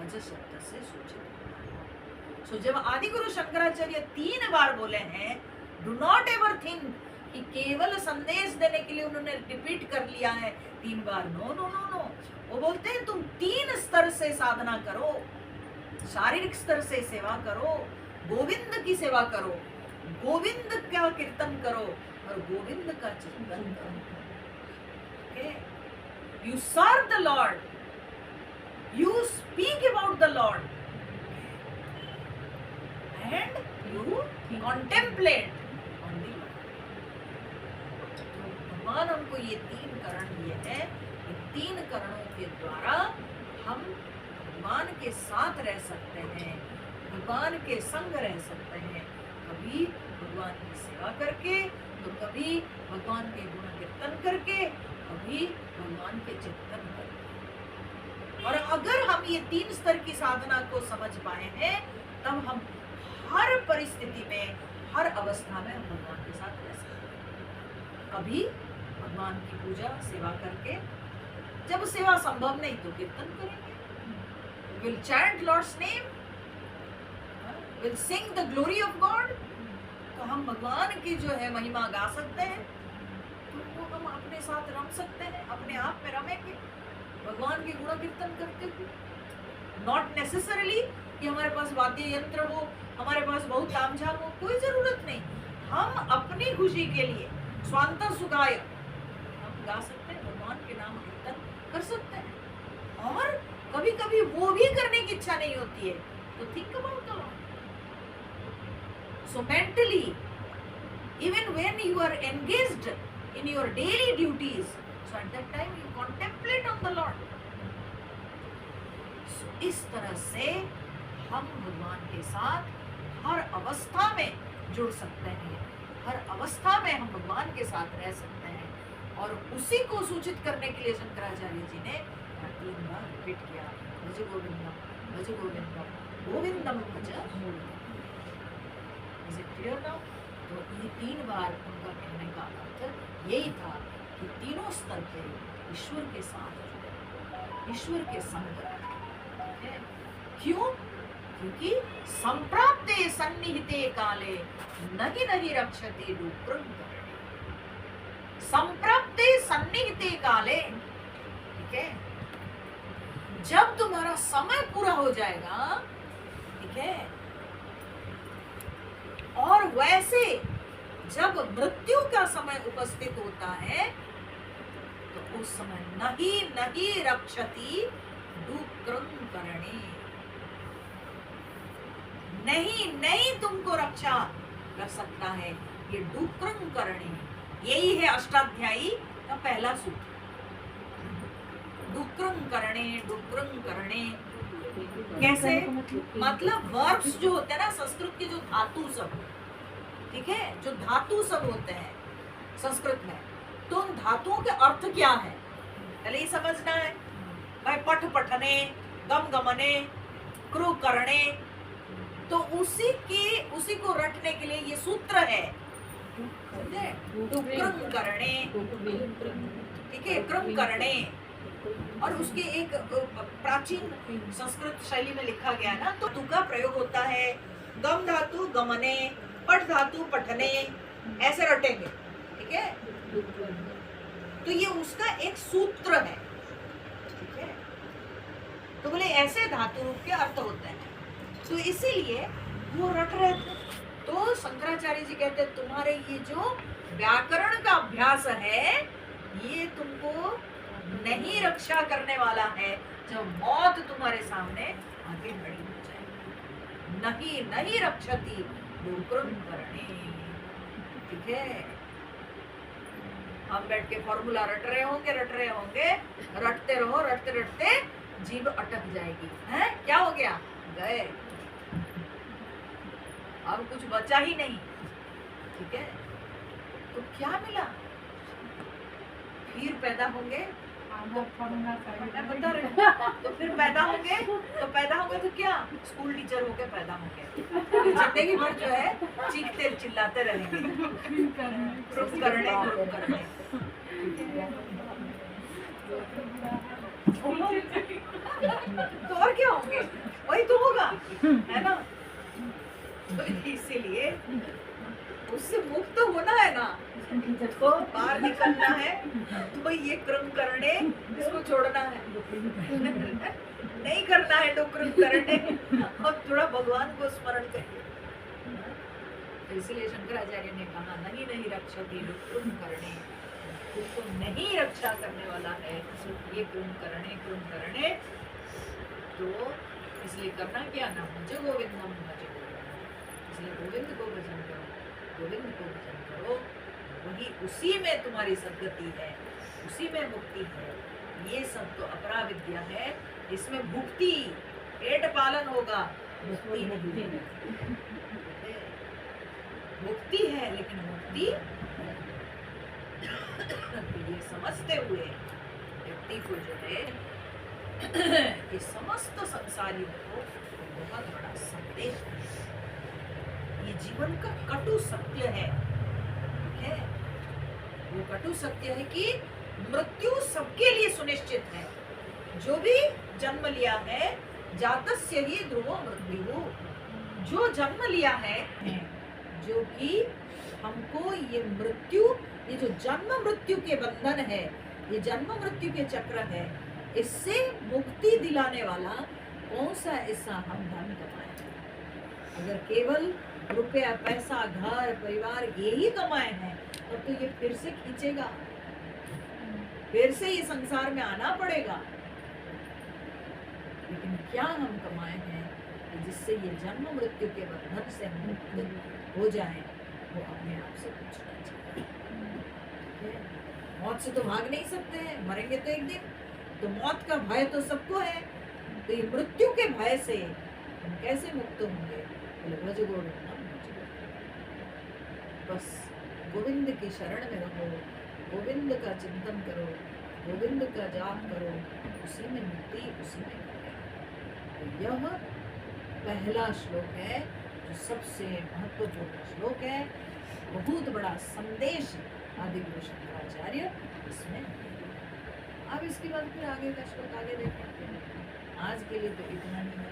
भज शब्द से सूचित। सो जब आदि गुरु शंकराचार्य 3 बार बोले हैं डू नॉट एवर थिंक कि केवल संदेश देने के लिए उन्होंने रिपीट कर लिया है 3 बार, नो नो नो नो, वो बोलते हैं तुम 3 स्तर से साधना करो, शारीरिक स्तर से सेवा करो, गोविंद की सेवा करो, गोविंद का कीर्तन करो और गोविंद का चिंतन करो। You serve the Lord, you speak about the Lord, and you contemplate on the Lord. भगवान हमको ये 3 करण दिए हैं, ये 3 करणों के द्वारा हम भगवान के साथ रह सकते हैं, भगवान के संग रह सकते हैं, कभी भगवान की सेवा करके, तो कभी भगवान के गुण कीर्तन करके, कभी भगवान के चिंतन करके। और अगर हम ये 3 स्तर की साधना को समझ पाए हैं, तब हम हर परिस्थिति में, हर अवस्था में हम भगवान के साथ रह सकते हैं। कभी भगवान की पूजा सेवा करके, जब सेवा संभव नहीं तो कीर्तन करेंगे, will chant Lord's name, will sing the glory of God, तो हम भगवान की जो है महिमा गा सकते हैं, तो वो हम अपने साथ रम सकते हैं, अपने आप में रमेंगे भगवान के गुण कीर्तन करते हुए। नॉट नेसेसरली कि हमारे पास वाद्य यंत्र हो, हमारे पास बहुत तामझाम हो, कोई जरूरत नहीं, हम अपनी खुशी के लिए स्वांत सुखाय हम गा सकते हैं, भगवान के नाम कीर्तन कर सकते हैं। और कभी कभी वो भी करने की इच्छा नहीं होती है, तो think about the Lord. So mentally, even when you are engaged in your daily duties, so at that time you contemplate on the Lord. So इस तरह से हम भगवान के साथ हर अवस्था में जुड़ सकते हैं, हर अवस्था में हम भगवान के साथ रह सकते हैं। और उसी को सूचित करने के लिए शंकराचार्य जी ने 3 बार रिपीट किया, भज गोविंदम, भज गोविंदम, गोविंदम भज। Is it clear now? तो ये 3 बार उनका कहने का अर्थ यही था कि तीनों स्तर पे ईश्वर के साथ, ईश्वर के संग है। क्यों? क्योंकि संप्राप्ते सन्निहिते काले नहीं नहीं रक्षते डूक्रम करणे। संप्राप्ते सन्निहिते काले, ठीक है, जब तुम्हारा समय पूरा हो जाएगा, ठीक है, और वैसे जब मृत्यु का समय उपस्थित होता है, तो उस समय नहीं नहीं रक्षति डूक्रम करणे, नहीं नहीं तुमको रक्षा कर सकता है ये डूक्रम करणे। यही है अष्टाध्यायी का पहला सूत्र, डूक्रम करणे, डूक्रम करणे। कैसे? मतलब वर्ब्स जो होते हैं ना, संस्कृत के जो धातु सब, ठीक है, जो धातु सब होते हैं संस्कृत में, तो उन धातुओं के अर्थ क्या है पहले ही समझना है भाई। पठ पठने, गम गमने, क्रू करने, तो उसी को रटने के लिए ये सूत्र है, डूक्रम करणे, ठीक है, क्रम करणे। और उसके एक प्राचीन संस्कृत शैली में लिखा गया ना, तो तु का प्रयोग होता है, गम धातु गमने, पठ धातु पठने, ऐसे रटेंगे, ठीक है। तो ये उसका एक सूत्र है, ठीक है। तो बोले ऐसे धातु के अर्थ होते हैं, तो इसीलिए वो रट रहे थे। तो शंकराचार्य जी कहते तुम्हारे ये जो व्याकरण का अभ्यास है, ये तुमको नहीं रक्षा करने वाला है, जब मौत तुम्हारे सामने आगे खड़ी हो जाएगी। नहीं नहीं रक्षति डूक्रम करणे, ठीक है। हम बैठ के फॉर्मूला रट रहे होंगे, रटते रहो, रटते रटते जीभ अटक जाएगी, हैं? क्या हो गया? गए, अब कुछ बचा ही नहीं, ठीक है। तो क्या मिला? फिर पैदा होंगे, मैं बता रही हूँ। तो फिर पैदा होंगे तो क्या? स्कूल टीचर होके पैदा होंगे, जिंदगी भर जो है चीखते चिल्लाते रहेंगे, ग्रुप करने। तो और क्या होंगे, वही तो होगा, है ना। तो इसीलिए उससे मुक्त होना है ना, तो बाहर निकलना है, तो ये क्रम करने इसको छोड़ना है, नहीं करना है तो क्रम करने, और थोड़ा भगवान को स्मरण करिए। तो इसलिए शंकराचार्य ने कहा नहीं नहीं रक्षति क्रम करने, खुद को नहीं रक्षा करने वाला है ये क्रम करने। तो इसलिए करना क्या ना, भज गोविंदम भज गोविंदम, इसलिए गोविंद को भजन करो, गोविंद को भजन करो, वही उसी में तुम्हारी सद्गति है, उसी में मुक्ति है। ये सब तो अपरा विद्या है, इसमें भुक्ति, पेट पालन होगा, मुक्ति नहीं है। मुक्ति है लेकिन मुक्ति ये समझते हुए व्यक्ति को जो है ये समस्त संसारियों को बहुत बड़ा संदेश है। ये जीवन का कटु सत्य है, ठीक है। वो कटु सत्य है कि मृत्यु सबके लिए सुनिश्चित है। जो भी जन्म लिया है, जातस्य ही ध्रुवो मृत्यु, जो जन्म लिया है, जो कि हमको ये मृत्यु, ये जो जन्म मृत्यु के बंधन है, ये जन्म मृत्यु के चक्र है, इससे मुक्ति दिलाने वाला कौन सा ऐसा हम धन कमाए। अगर केवल रुपया, पैसा, घर, परिवार यही कमाए हैं, तब तो ये फिर से खींचेगा, फिर से ये संसार में आना पड़ेगा। लेकिन क्या हम कमाए हैं जिससे ये जन्म मृत्यु के बंधन से हम मुक्त हो जाएं, वो अपने आप से पूछना चाहिए। मौत से तो भाग नहीं सकते हैं, मरेंगे तो एक दिन, तो मौत का भय तो सबको है, तो ये मृत्यु के भय से हम कैसे मुक्त होंगे? बोले भज गोविंदम भज गोविंदम। बस गोविंद की शरण में रहो, गोविंद का चिंतन करो, गोविंद का जाप करो, उसी में मुक्ति, उसी में कल्याण। तो यह पहला श्लोक है जो सबसे महत्वपूर्ण श्लोक है, बहुत बड़ा संदेश आदि गुरु शंकराचार्य इसमें। अब इसके बाद फिर आगे का श्लोक आगे देखेंगे। आज के लिए तो इतना ही है।